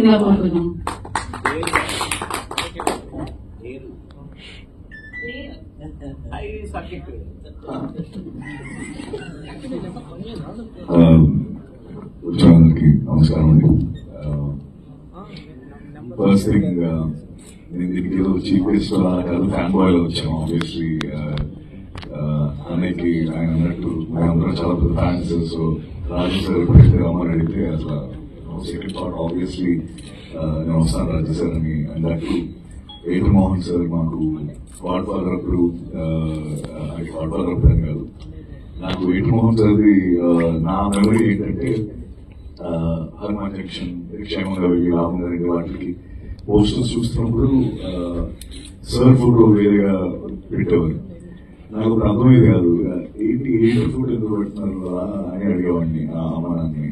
చేయవలసిందిగా కోరుతున్నాం. ఉద్యోగానికి నమస్కారం అండి. ఫస్ట్ థింగ్, నేను దీనికి ఏదో చీఫ్ గెస్ట్ కాదు, ఫ్యాన్ బాయ్ లో వచ్చాము. ఆబ్వియస్లీ అన్నయ్యకి ఆయన అన్నట్టు మేమందరం చాలా పెద్ద ఫ్యాన్స్. సో రాజు సార్ ఎప్పుడైతే రమ్మని అడిగితే అసలు సెకండ్ థాట్ ఆబ్వియస్లీ నేను వస్తాను రాజు సార్ అని. అన్నట్టు ఏటు మోహన్ సార్ మాకు గాడ్ ఫాదర్ అప్పుడు, గాడ్ ఫాదర్ అప్పుడు అని కాదు, నాకు ఏటు మోహన్ సార్ది నా మెమరీ ఏంటంటే హనుమాన్ జంక్షన్ క్షేమంగా వెళ్ళి రామన్ గారి వాటికి పోస్టర్స్ చూస్తున్నప్పుడు సర్ ఫోటో వేరేగా పెట్టేవారు. నాకు ఇప్పుడు అర్థమయ్యేది కాదు, ఏంటి ఫోటో ఎందుకు పెడుతున్నారు అని అడిగేవాడిని అమ్మానాన్ని.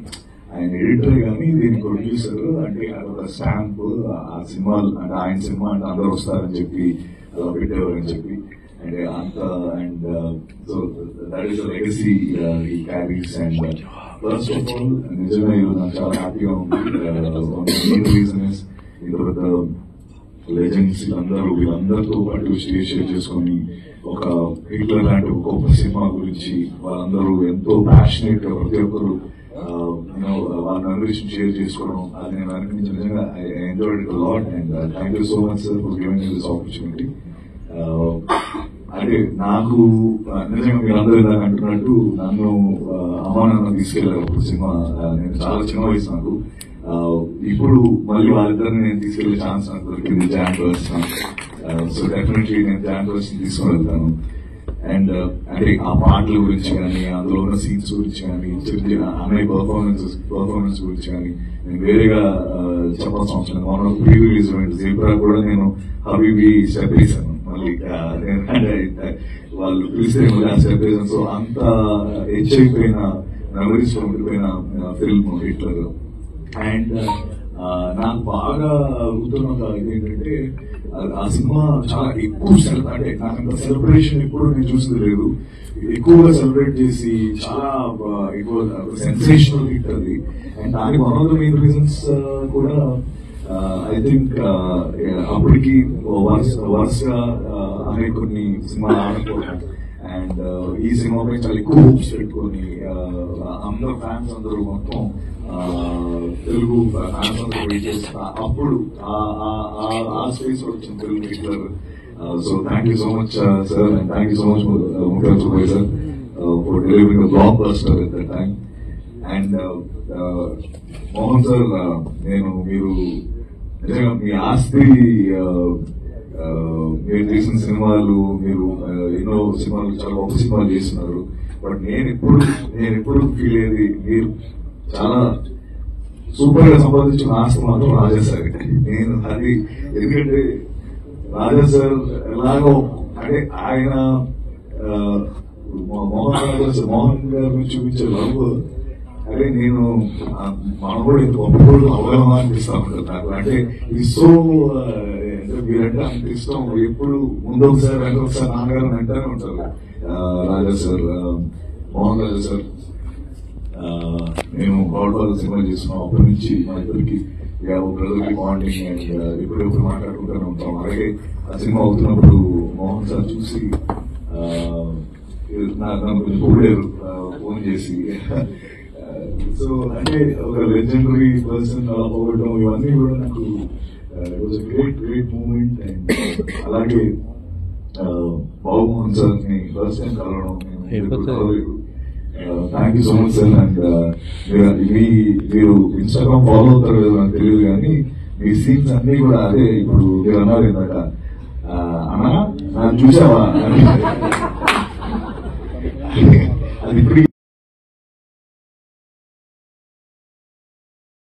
ఆయన ఎడిటర్ కానీ దీన్ని ప్రొడ్యూసర్ అంటే అదొక స్టాంప్, ఆ సినిమాలు అంటే ఆయన సినిమా అంటే అందరూ వస్తారని చెప్పి అలా పెట్టేవారని చెప్పి అంటే అంత. And so that is legacy he carries. And first of all నిజంగా నాకు చాలా హ్యాపీగా ఉంది. మెయిన్ రీజన్ ఇస్ ఇంత పెద్ద లెజెండ్స్ వీళ్ళందరితో పాటు స్టేజ్ షేర్ చేసుకొని ఒక హిట్లర్ లాంటి ఒక గొప్ప సినిమా గురించి వాళ్ళందరూ ఎంతో ప్యాషనేట్ గా ప్రతి ఒక్కరు వాళ్ళ మెమరీస్ షేర్ చేసుకోవడం, అది నేను అనిపించి నిజంగా I enjoyed it lot. And thank you so much sir for giving me this opportunity. అంటే నాకు నిజంగా మీరు అందరూ ఇలా అంటున్నట్టు నన్ను అమ్మా నాన్న తీసుకెళ్లారు ఒక సినిమా. నేను చాలా చిన్న వయసు నాకు. ఇప్పుడు మళ్ళీ వాళ్ళిద్దరిని నేను తీసుకెళ్లే ఛాన్స్ నాకు దొరికింది జాన్ పర్సన్. సో డెఫినెట్లీ నేను జాన్ పర్సన్ తీసుకుని వెళ్తాను. అండ్ అంటే ఆ పాటల గురించి కానీ, అందులో ఉన్న సీన్స్ గురించి కానీ, అన్నయ్య పర్ఫార్మెన్స్ గురించి కానీ నేను వేరేగా చెప్పాల్సిన అవసరం. మన ప్రీ రిలీజ్ ఈవెంట్ జీబ్రా కూడా నేను హబీబీ స్టెప్ వేసాను. మళ్ళీ వాళ్ళు పిలిస్తే స్టెప్ వేసాను. సో అంత హెచ్ అయిపోయిన మెమరీస్ లో ఉండిపోయిన ఫిల్మ్ హిట్లర్. అండ్ నాకు బాగా గుర్తున్న ఇదేంటంటే ఆ సినిమా చాలా ఎక్కువ అంటే నాకు సెలబ్రేషన్ ఎప్పుడు నేను చూసింది లేదు. ఎక్కువగా సెలబ్రేట్ చేసి చాలా ఎక్కువ సెన్సేషనల్ హిట్ అది. అండ్ దానికి one of the main reasons కూడా ఐ థింక్ అప్పటికి వరుసగా అనేక కొన్ని సినిమాలు ఆడుకోవడం అండ్ ఈ సినిమాపై చాలా ఎక్కువ హోప్స్ పెట్టుకొని అందరూ ఫ్యాన్స్ అందరూ మొత్తం తెలుగు ఫ్యాన్స్ అందరూ వెయిట్ చేస్తా అప్పుడు ఆ స్పేస్ వచ్చిన Telugu Hitler. So thank you so much sir, and thank you so much ముఖ్యమంత్రి Subbaiah sir for delivering a blockbuster at that time. And Mohan sir, మీరు నిజంగా మీ ఆస్తి మీరు చేసిన సినిమాలు, మీరు ఎన్నో సినిమాలు చాలా గొప్ప సినిమాలు చేస్తున్నారు. బట్ నేను ఎప్పుడు ఫీల్ అయ్యేది మీరు చాలా సూపర్ గా సంపాదించిన ఆస్తి మాత్రం రాజా సార్. నేను అది ఎందుకంటే రాజా సార్ ఎలాగో అంటే ఆయన మోహన్ గారు చూపించే లవ్, అదే నేను మనం కూడా ఇంత గొప్ప అవగాహన అనిపిస్తా ఉంటారు నాకు. అంటే ఇది సో మీరంటే అంత ఇష్టం. ఎప్పుడు ముందు ఒకసారి వెంట ఒకసారి నాన్నగారు అంటానే ఉంటారు రాజా సార్, మోహన్ రాజా సార్. మేము గౌడవాళ్ళ సినిమా చేస్తున్నాం అప్పటి నుంచి మా ఇద్దరికి బ్రదర్లీ బాండింగ్ అండ్ ఎప్పుడెప్పుడు మాట్లాడుకుంటూనే ఉంటాం. అలాగే ఆ సినిమా అవుతున్నప్పుడు మోహన్ సార్ చూసి నన్ను కొంచెం పొగిడారు ఫోన్ చేసి. సో అంటే ఒక లెజెండరీ పర్సన్ అలా పోవడం ఇవన్నీ కూడా నాకు గ్రేట్ మూమెంట్. అండ్ అలాగే బాబుమోహన్ సార్ ని ఫస్ట్ టైం కలవడం కలవలేదు. Thank you so much sir. And మీరు ఇన్స్టాగ్రామ్ ఫాలో అవుతారు కదా నాకు తెలియదు కానీ మీ సీన్స్ అన్ని కూడా అదే. ఇప్పుడు మీరు అన్నారు ఇందాక అన్నా నాకు చూసావా అది ఇప్పుడు